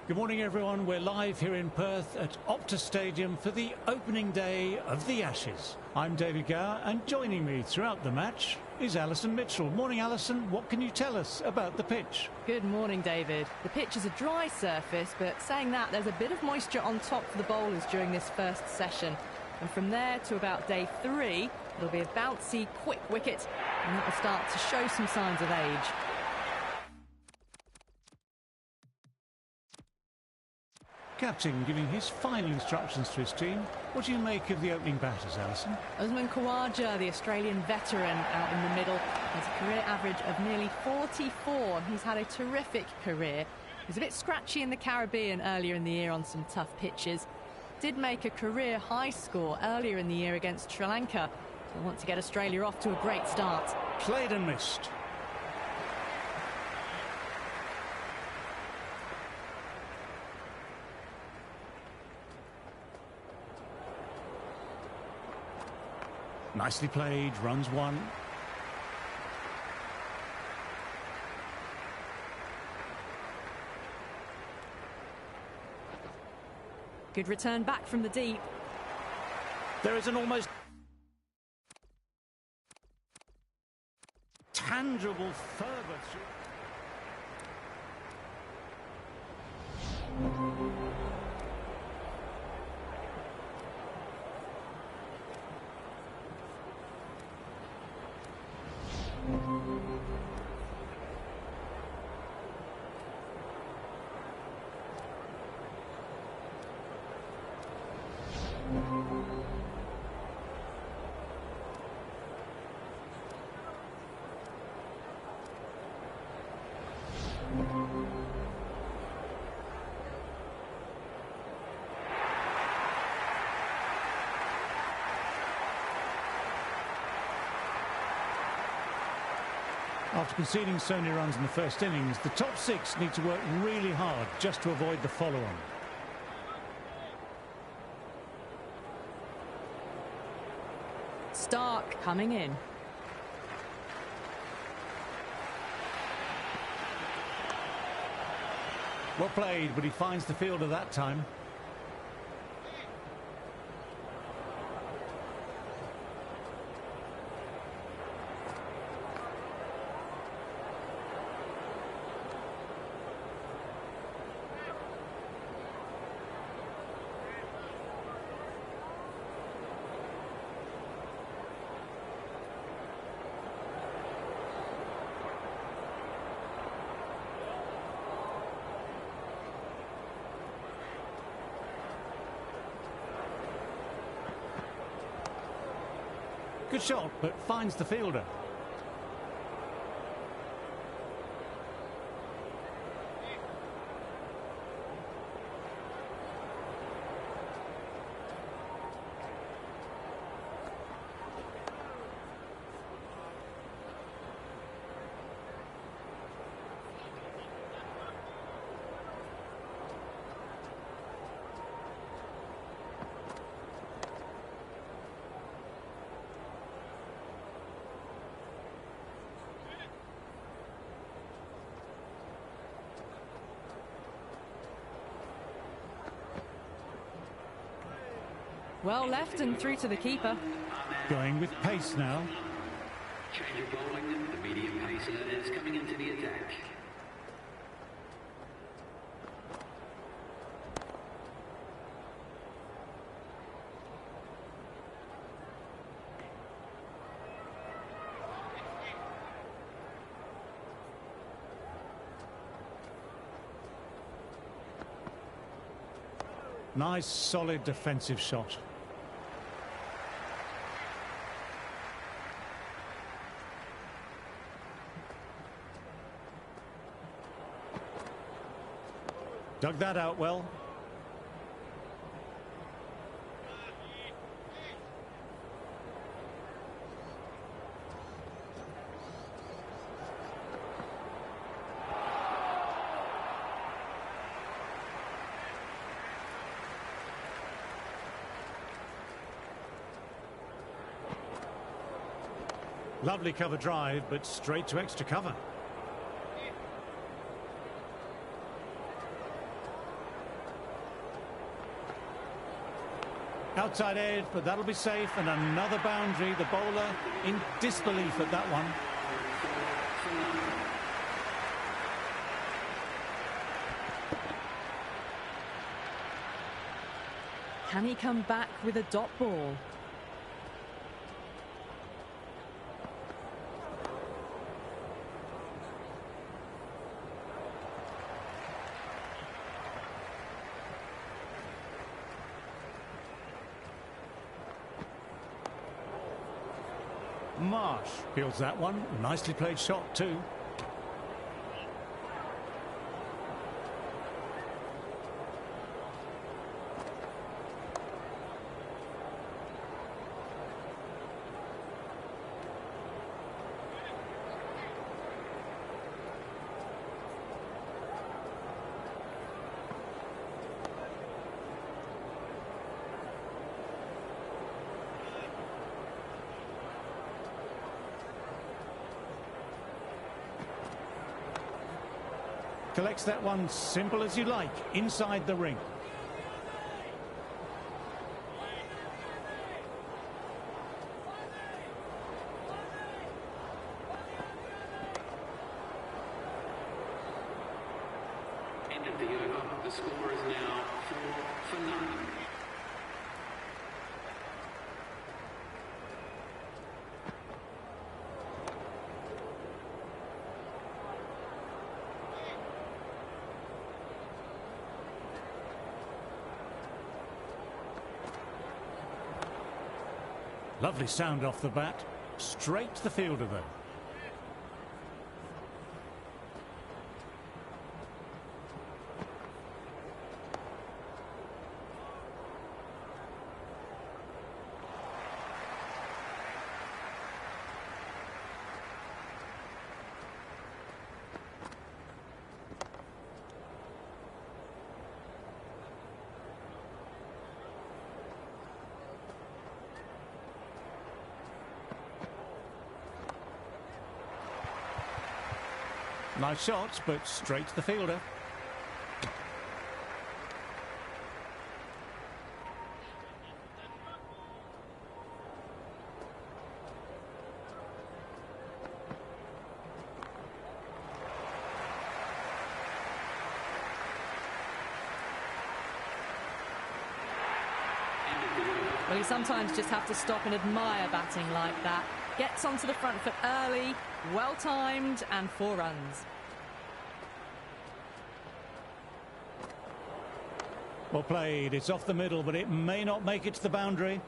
Good morning, everyone. We're live here in Perth at Optus Stadium for the opening day of the Ashes. I'm David Gower, and joining me throughout the match is Alison Mitchell. Morning, Alison. What can you tell us about the pitch? Good morning, David. The pitch is a dry surface, but saying that, there's a bit of moisture on top for the bowlers during this first session. And from there to about day 3, it'll be a bouncy, quick wicket, and that will start to show some signs of age. Captain giving his final instructions to his team. What do you make of the opening batters, Alison? Usman Khawaja, the Australian veteran, out in the middle, has a career average of nearly 44. He's had a terrific career. He was a bit scratchy in the Caribbean earlier in the year on some tough pitches. Did make a career high score earlier in the year against Sri Lanka. So want to get Australia off to a great start. Played and missed. Nicely played, runs one. Good return back from the deep. There is an almost tangible fervour through. After conceding so many runs in the first innings, the top 6 need to work really hard just to avoid the follow-on. Stark coming in. Well played, but he finds the fielder that time. Good shot, but finds the fielder. Well left and through to the keeper. Going with pace now. Change of bowling. The medium pacer is coming into the attack. Nice, solid defensive shot. Dug that out well. Lovely cover drive, but straight to extra cover. Outside edge, but that'll be safe, and another boundary. The bowler in disbelief at that one. Can he come back with a dot ball? Marsh fields that one. Nicely played shot too. Collects that one, simple as you like, inside the ring. End of the over. The score is now 4-9. Lovely sound off the bat. Straight to the fielder though. Nice shots, but straight to the fielder. Well, you sometimes just have to stop and admire batting like that. Gets onto the front foot early, well timed, and 4 runs. Well played. It's off the middle, but it may not make it to the boundary.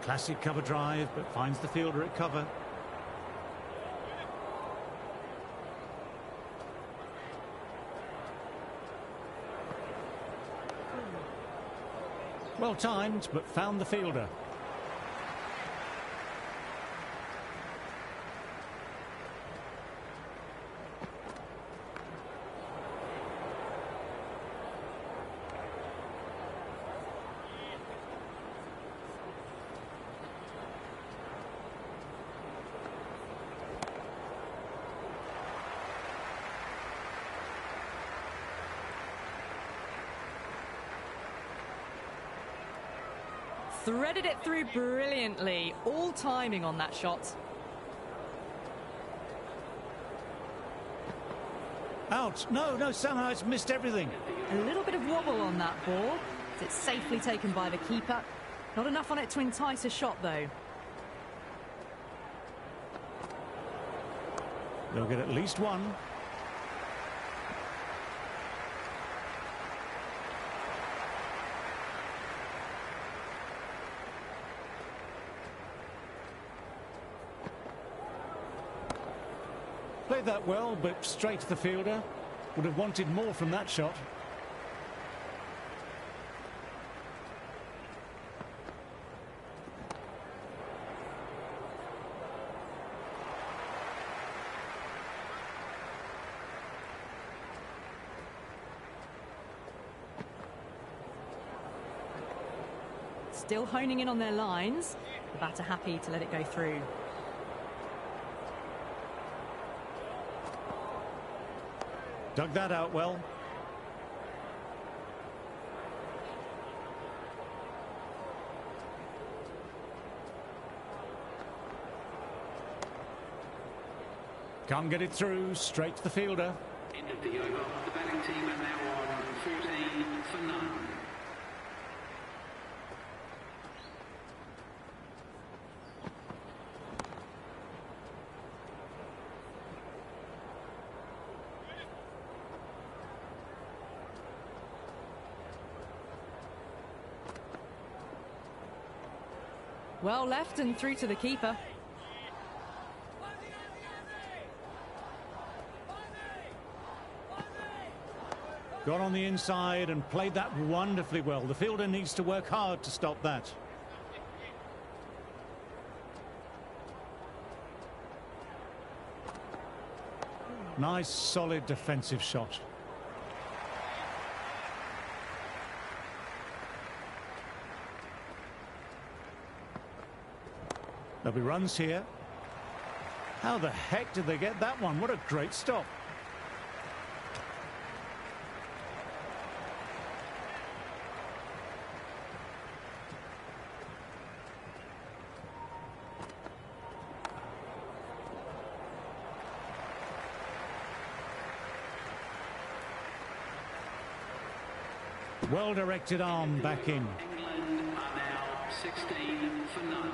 Classic cover drive, but finds the fielder at cover. Well timed, but found the fielder. Threaded it through brilliantly. All timing on that shot. Out. No, Samhai's missed everything. A little bit of wobble on that ball. It's safely taken by the keeper. Not enough on it to entice a shot, though. They'll get at least one. Played that well, but straight to the fielder. Would have wanted more from that shot. Still honing in on their lines. The batter happy to let it go through. Dug that out well. Can't get it through, straight to the fielder. End of the over. The batting team are now on 14 for none. Well left and through to the keeper. Got on the inside and played that wonderfully well. The fielder needs to work hard to stop that. Nice, solid defensive shot. There'll be runs here. How the heck did they get that one? What a great stop. Well-directed arm back in. England are now 16 for none.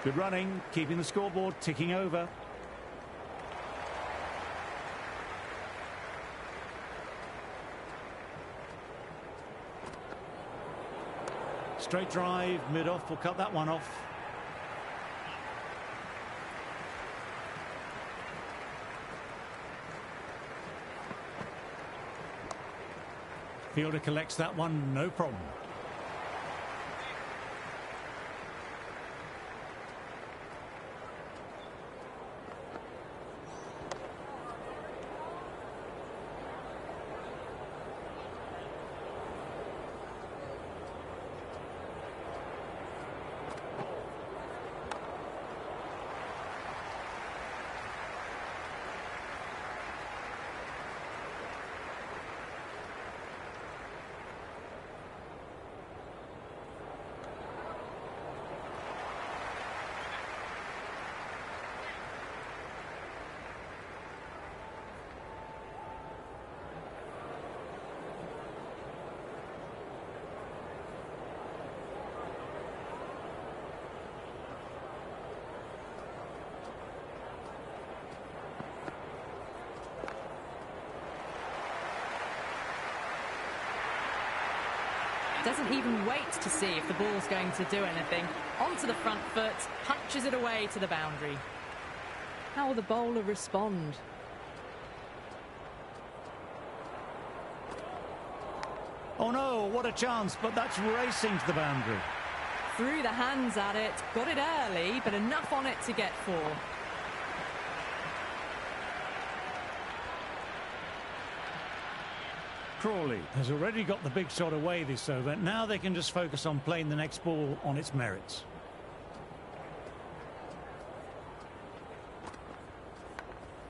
Good running, keeping the scoreboard ticking over. Straight drive, mid-off, will cut that one off. Fielder collects that one, no problem. Doesn't even wait to see if the ball's going to do anything. Onto the front foot, punches it away to the boundary. How will the bowler respond? Oh no, what a chance, but that's racing to the boundary. Threw the hands at it, got it early, but enough on it to get four. Crawley has already got the big shot away this over. Now they can just focus on playing the next ball on its merits.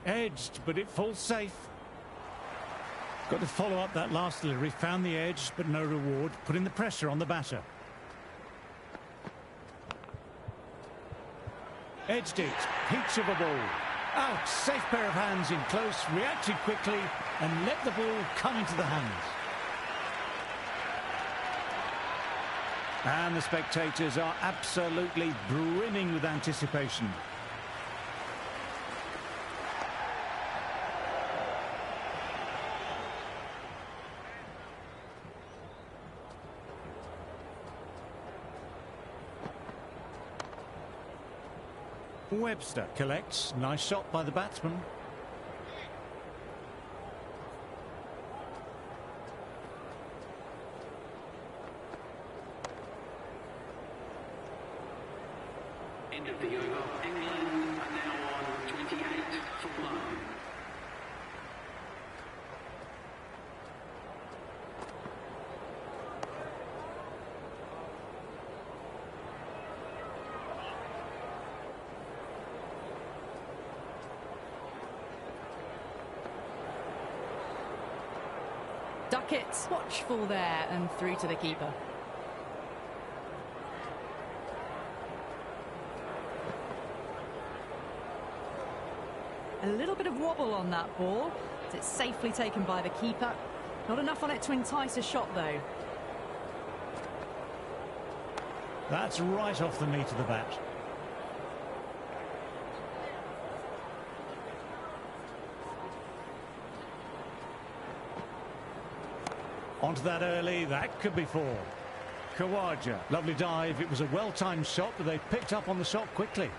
Edged, but it falls safe. Got to follow up that last delivery. Found the edge, but no reward. Putting the pressure on the batter. Edged it. Peach of a ball. Out. Safe pair of hands in close. Reacted quickly and let the ball come into the hands. And the spectators are absolutely brimming with anticipation. Webster collects. Nice shot by the batsman. End of the over. England are now on 28 for 1. stuck it, watchful there, and through to the keeper. A little bit of wobble on that ball, but it's safely taken by the keeper. Not enough on it to entice a shot, though. That's right off the meat of the bat. Onto that early, that could be four. Kawaja, lovely dive. It was a well-timed shot, but they picked up on the shot quickly.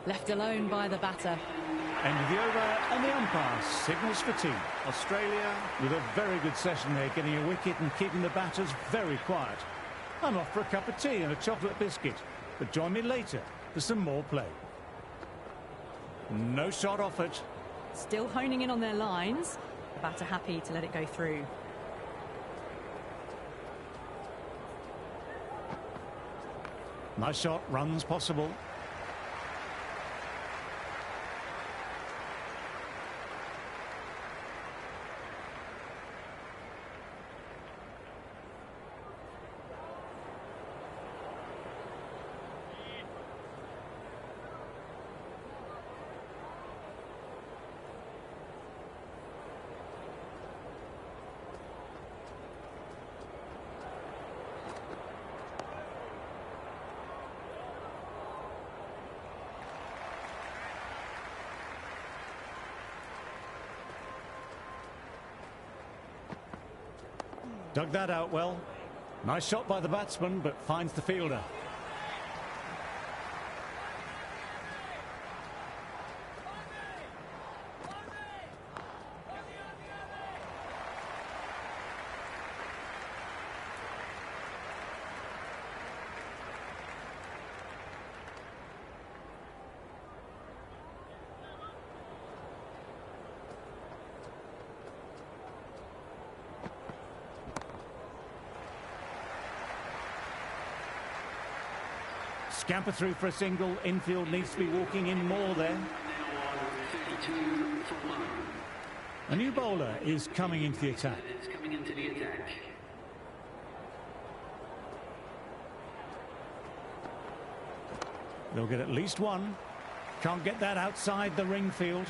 Left alone by the batter. End of the over, and the umpire signals for tea. Australia with a very good session there, getting a wicket and keeping the batters very quiet. I'm off for a cup of tea and a chocolate biscuit, but join me later for some more play. No shot offered. Still honing in on their lines. The batter happy to let it go through. Nice shot, runs possible. Dug that out well. Nice shot by the batsman, but finds the fielder. Scamper through for a single. Infield needs to be walking in more there. A new bowler is coming into the attack. They'll get at least one. Can't get that outside the ring field.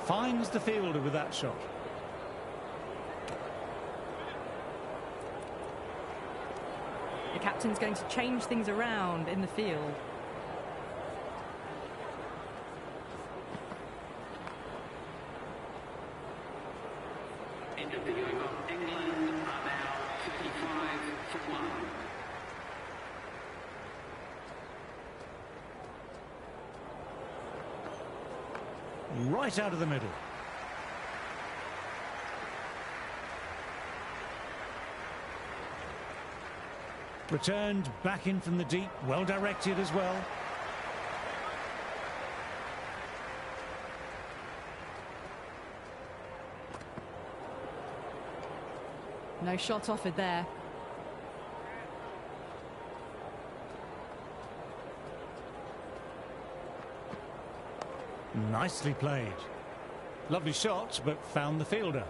Finds the fielder with that shot. The captain's going to change things around in the field. End of the over. England are now 35 for 1. Right out of the middle. Returned back in from the deep, well directed as well. No shot offered there. Nicely played. Lovely shot, but found the fielder.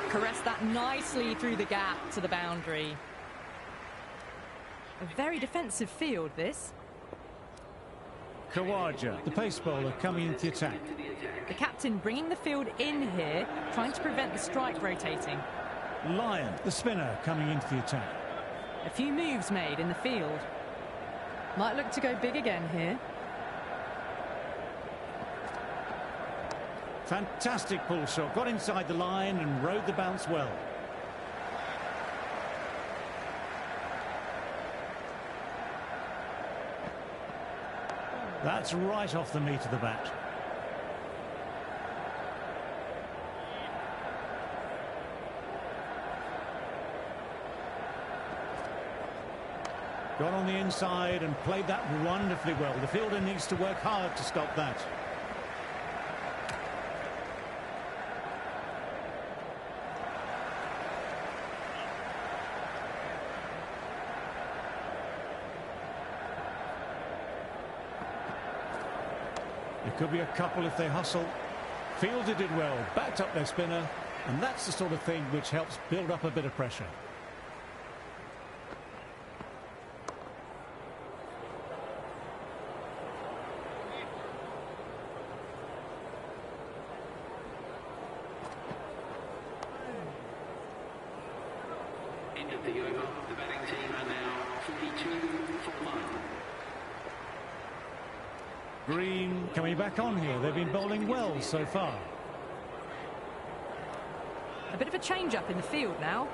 Caressed that nicely through the gap to the boundary. A very defensive field, this. Khawaja, the pace bowler, coming into the attack. The captain bringing the field in here, trying to prevent the strike rotating. Lyon, the spinner, coming into the attack. A few moves made in the field. Might look to go big again here. Fantastic pull shot, got inside the line and rode the bounce well. That's right off the meat of the bat. Got on the inside and played that wonderfully well. The fielder needs to work hard to stop that. There could be a couple if they hustle. Fielder did well, backed up their spinner, and that's the sort of thing which helps build up a bit of pressure. End of the over. The batting team are now 42 for 1. Green coming back on here. They've been bowling well so far. A bit of a change-up in the field now.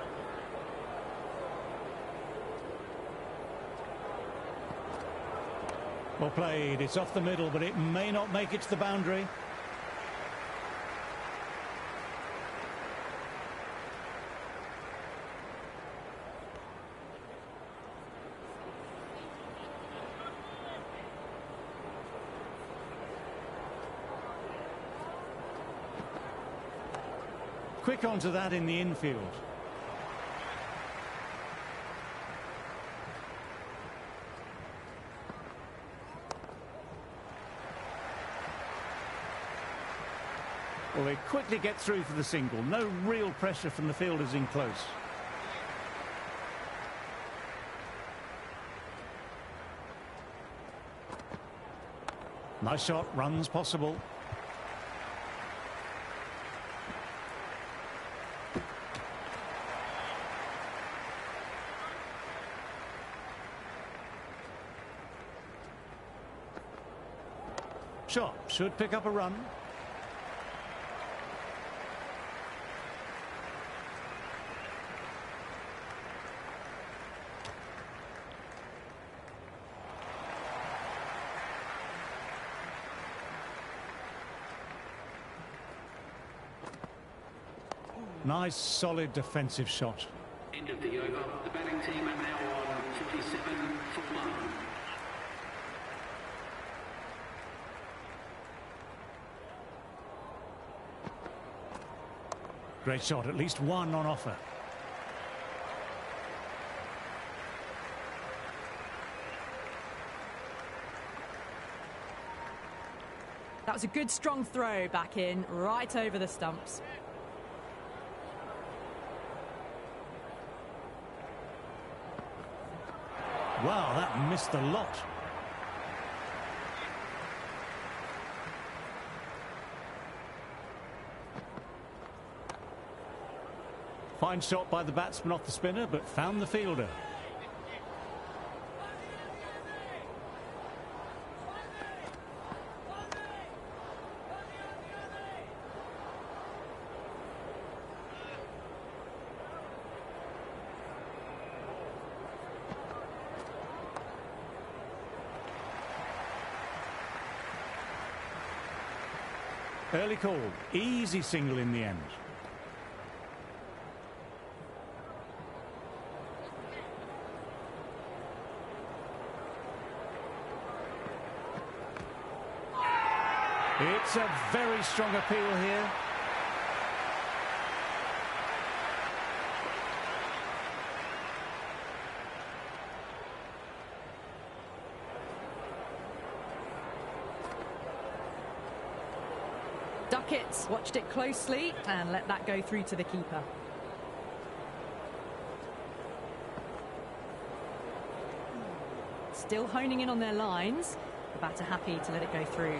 Well played. It's off the middle, but it may not make it to the boundary. Quick onto that in the infield. Well, they quickly get through for the single. No real pressure from the fielders in close. Nice shot, runs possible. Shot should pick up a run. Nice, solid defensive shot. End of the over. The batting team are now on 47 for 1. Great shot, at least one on offer. That was a good strong throw back in, right over the stumps. Wow, that missed a lot. Fine shot by the batsman off the spinner, but found the fielder. Early call, easy single in the end. It's a very strong appeal here. stuck it, watched it closely, and let that go through to the keeper. Still honing in on their lines. The batter happy to let it go through.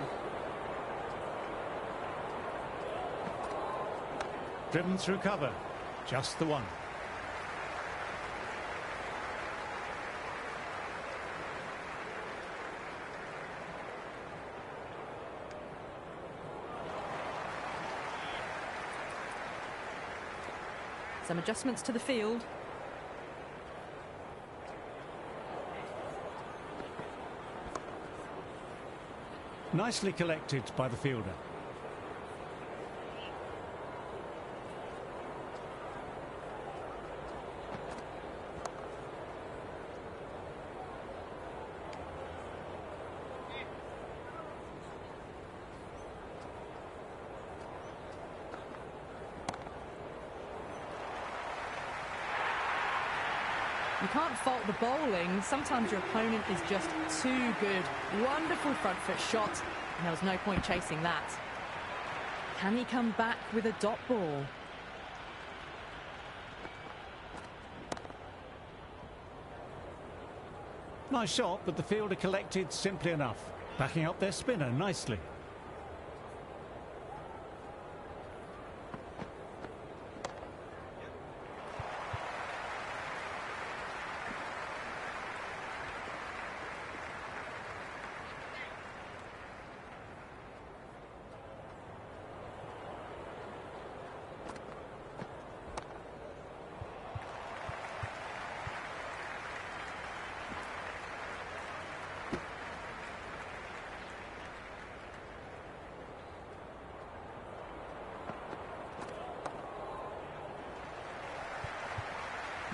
Driven through cover. Just the one. Some adjustments to the field. Nicely collected by the fielder. You can't fault the bowling. Sometimes your opponent is just too good. Wonderful front foot shot, and there was no point chasing that. Can he come back with a dot ball? Nice shot, but the fielder collected simply enough, backing up their spinner nicely.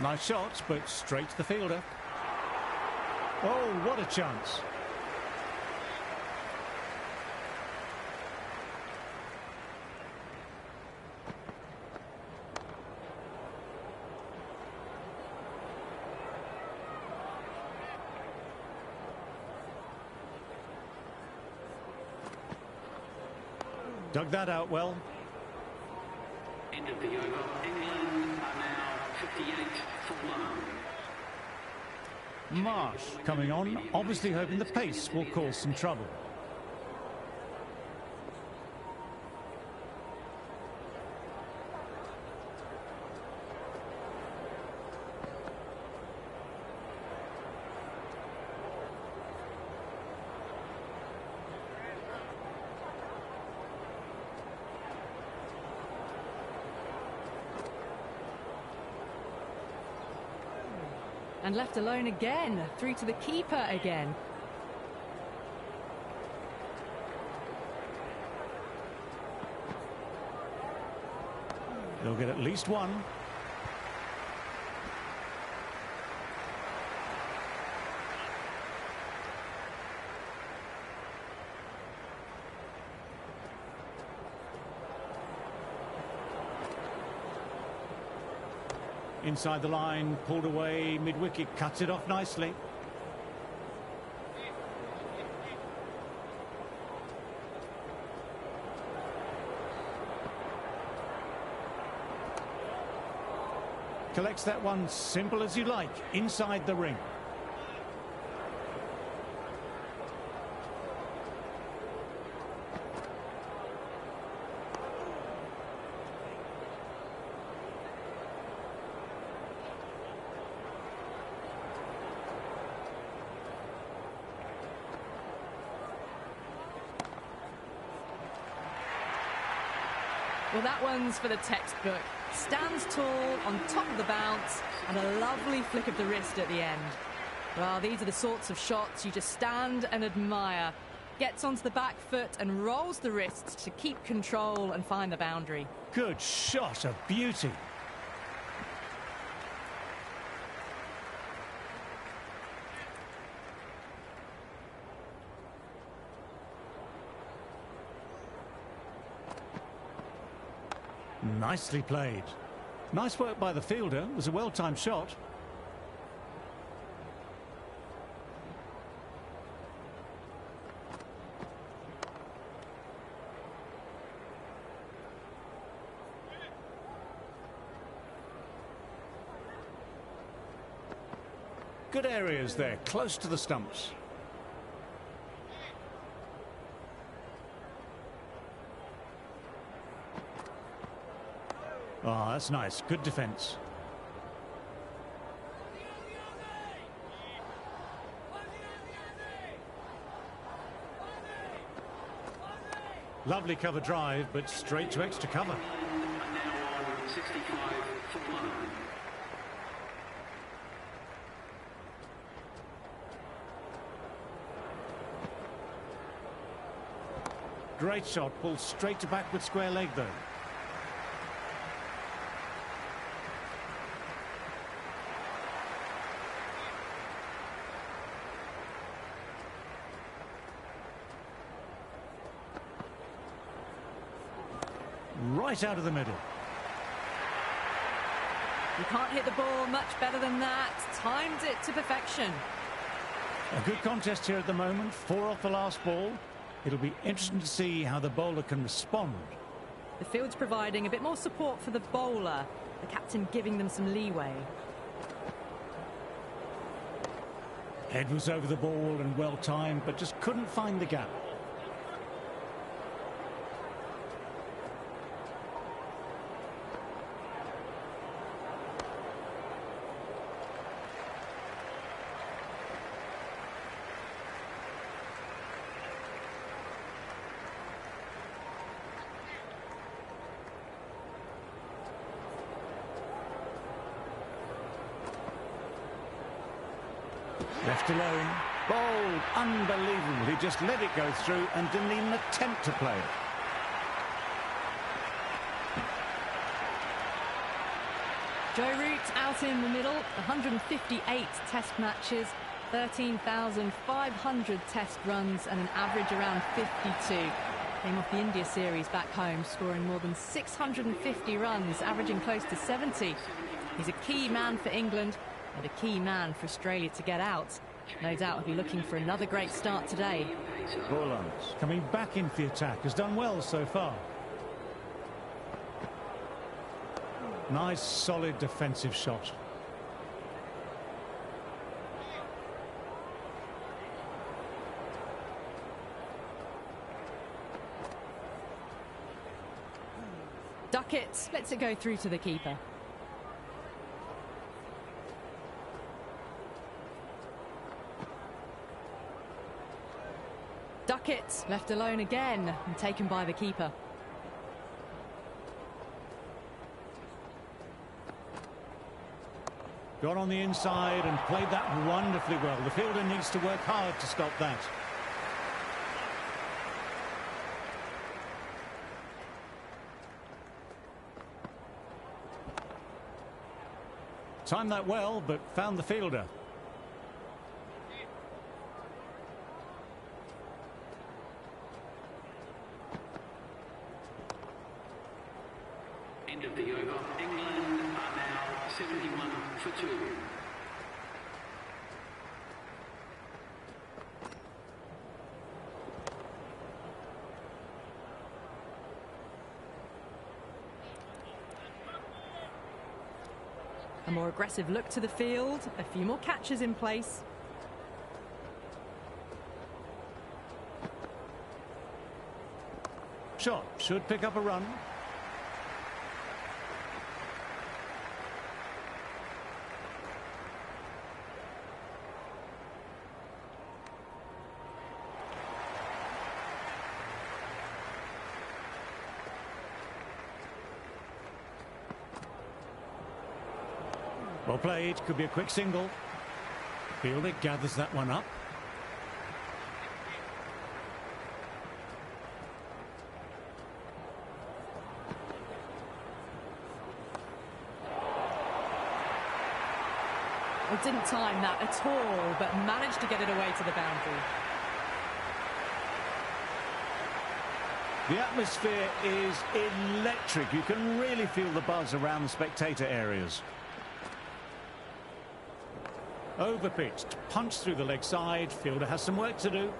Nice shots, but straight to the fielder. Oh, what a chance. Dug that out well. End of the over. England are now 58 for 1. Marsh coming on, obviously hoping the pace will cause some trouble. And left alone again, through to the keeper again. They'll get at least one. Inside the line, pulled away, mid-wicket, cuts it off nicely. Collects that one simple as you like, inside the ring. Well, that one's for the textbook. Stands tall on top of the bounce and a lovely flick of the wrist at the end. Well, these are the sorts of shots you just stand and admire. Gets onto the back foot and rolls the wrists to keep control and find the boundary. Good shot, a beauty. Nicely played. Nice work by the fielder. It was a well-timed shot. Good areas there, close to the stumps. Oh, that's nice. Good defence. Lovely cover drive, but straight to extra cover. And now on 65 for 1. Great shot, pulled straight to backward square leg though. Right out of the middle. You can't hit the ball much better than that. Timed it to perfection. A good contest here at the moment. 4 off the last ball. It'll be interesting to see how the bowler can respond. The field's providing a bit more support for the bowler. The captain giving them some leeway. Head was over the ball and well timed, but just couldn't find the gap. Left alone, bowled, unbelievable. He just let it go through and didn't even attempt to play it. Joe Root out in the middle, 158 test matches, 13,500 test runs and an average around 52. Came off the India series back home, scoring more than 650 runs, averaging close to 70. He's a key man for England and a key man for Australia to get out. No doubt he'll be looking for another great start today. Borlands coming back into the attack, has done well so far. Nice, solid defensive shot. Duckett lets it go through to the keeper. Duckett left alone again and taken by the keeper. Got on the inside and played that wonderfully well. The fielder needs to work hard to stop that. Timed that well, but found the fielder. End of the over. England are now 71 for 2. A more aggressive look to the field, a few more catches in place. Shot should pick up a run. Well played, could be a quick single. Fielder gathers that one up. Well, didn't time that at all, but managed to get it away to the boundary. The atmosphere is electric. You can really feel the buzz around the spectator areas. Overpitched, punched through the leg side. Fielder has some work to do.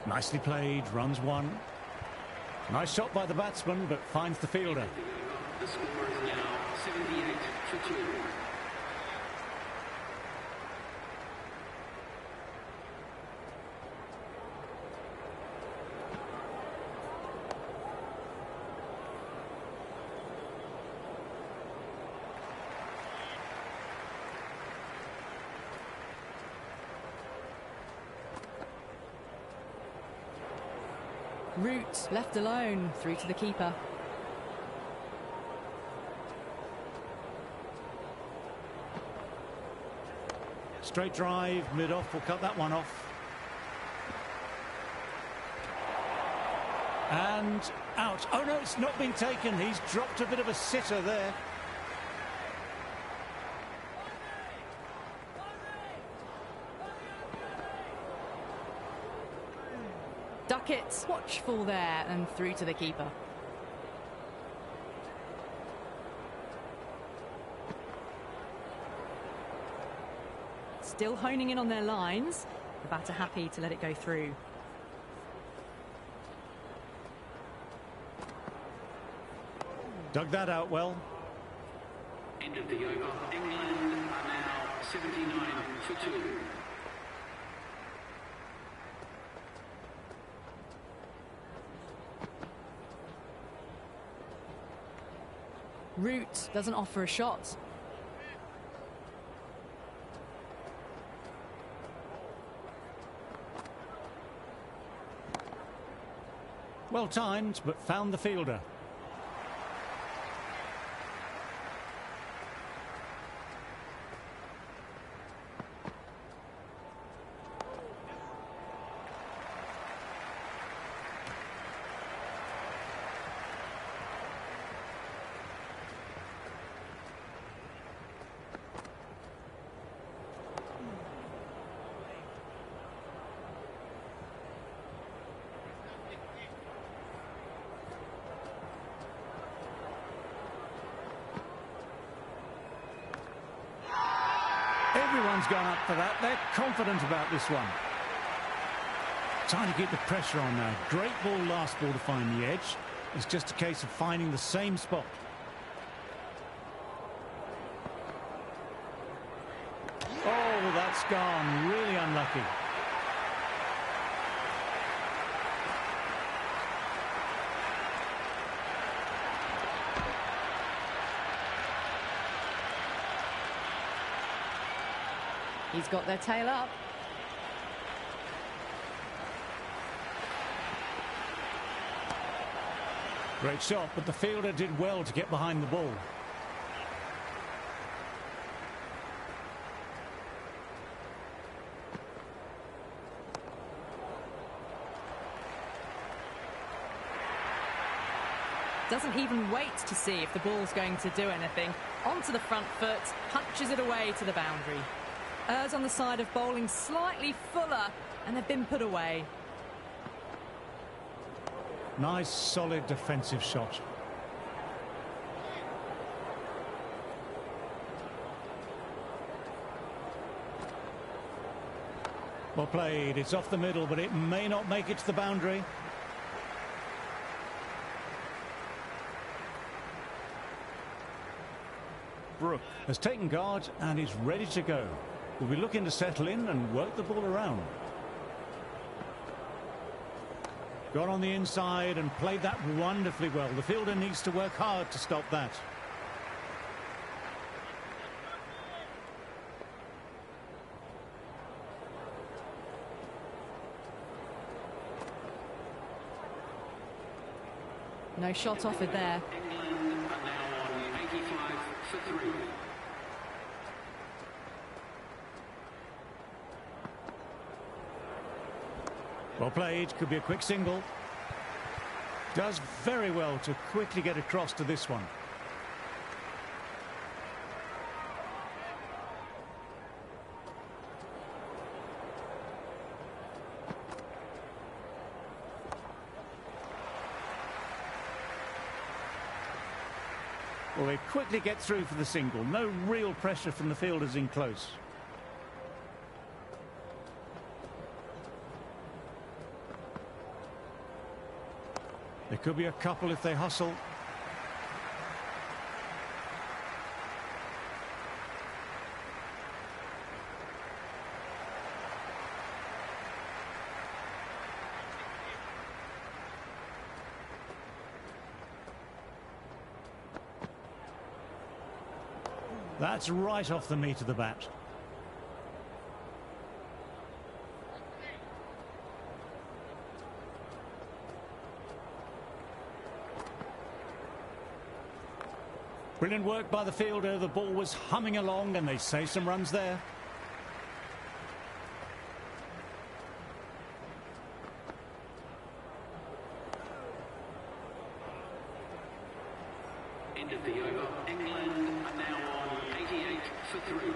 Nicely played, runs one. Nice shot by the batsman, but finds the fielder. The score is now 78 for 2. Root left alone, through to the keeper. Straight drive, mid-off, will cut that one off. And out. Oh no, it's not been taken. He's dropped a bit of a sitter there. Duckett, watchful there, and through to the keeper. Still honing in on their lines. The batter happy to let it go through. Dug that out well. End of the over. England are now 79 for 2. Root doesn't offer a shot. Well timed, but found the fielder. Everyone's gone up for that. They're confident about this one. Trying to keep the pressure on now. Great ball, last ball to find the edge. It's just a case of finding the same spot. Oh, that's gone. Really unlucky. He's got their tail up. Great shot, but the fielder did well to get behind the ball. Doesn't even wait to see if the ball's going to do anything. Onto the front foot, punches it away to the boundary. Errs on the side of bowling slightly fuller, and they've been put away. Nice, solid defensive shot. Well played. It's off the middle, but it may not make it to the boundary. Brook has taken guard and is ready to go. We'll be looking to settle in and work the ball around. Got on the inside and played that wonderfully well. The fielder needs to work hard to stop that. No shot offered there. England are now on 85 for 3. Well played, could be a quick single. Does very well to quickly get across to this one. Well, they quickly get through for the single. No real pressure from the fielders in close. There could be a couple if they hustle. That's right off the meat of the bat. Brilliant work by the fielder. The ball was humming along and they save some runs there. End of the over. England are now on 88 for 3.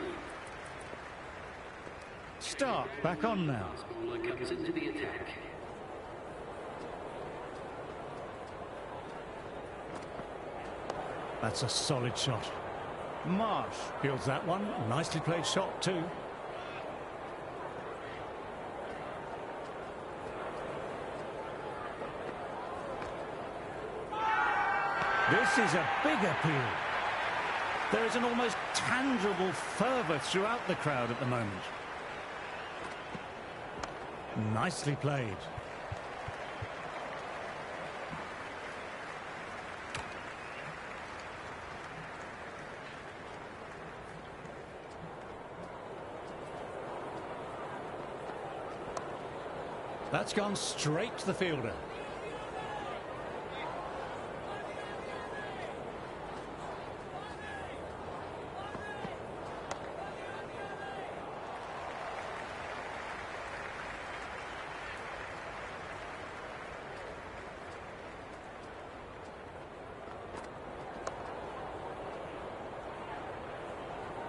Stark back on now. Bowler comes into the attack. That's a solid shot. Marsh fields that one. Nicely played shot too. This is a big appeal. There is an almost tangible fervour throughout the crowd at the moment. Nicely played. That's gone straight to the fielder.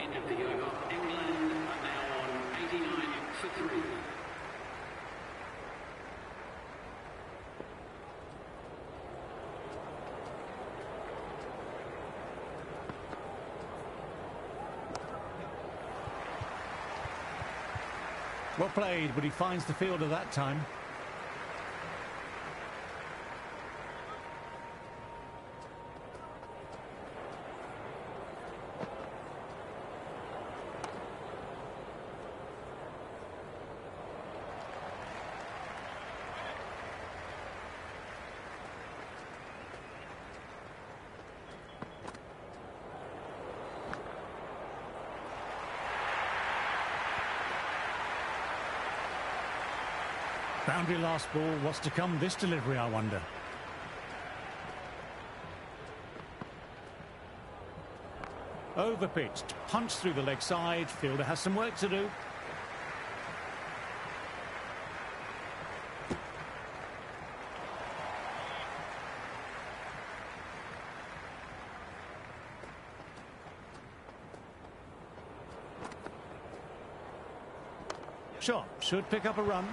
End of the over. England are now on 89 for 3. Well played, but he finds the fielder that time. Boundary last ball. What's to come this delivery, I wonder? Overpitched, punched through the leg side. Fielder has some work to do. Shot should pick up a run.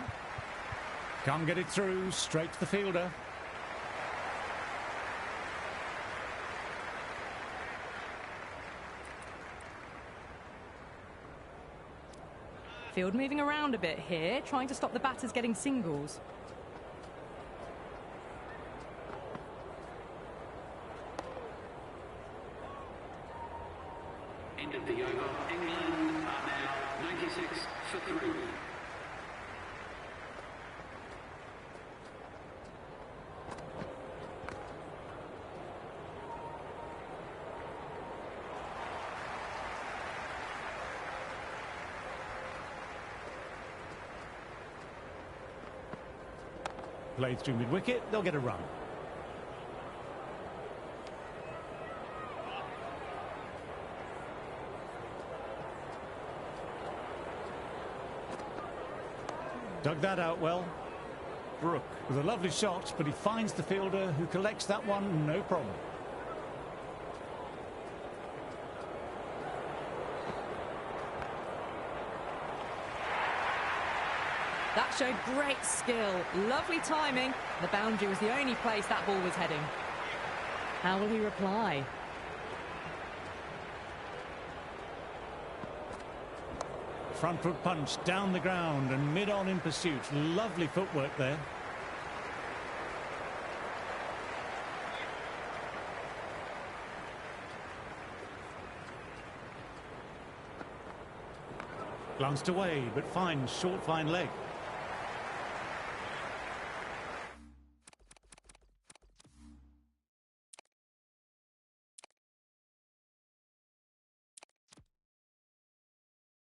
Can't get it through, straight to the fielder. Field moving around a bit here, trying to stop the batters getting singles. End of the over. England are now 96 for 3. Played through mid-wicket, they'll get a run. Dug that out well. Brook with a lovely shot, but he finds the fielder who collects that one, no problem. That showed great skill, lovely timing. The boundary was the only place that ball was heading. How will he reply? Front foot punch down the ground and mid-on in pursuit. Lovely footwork there. Glanced away, but fine, short, fine leg.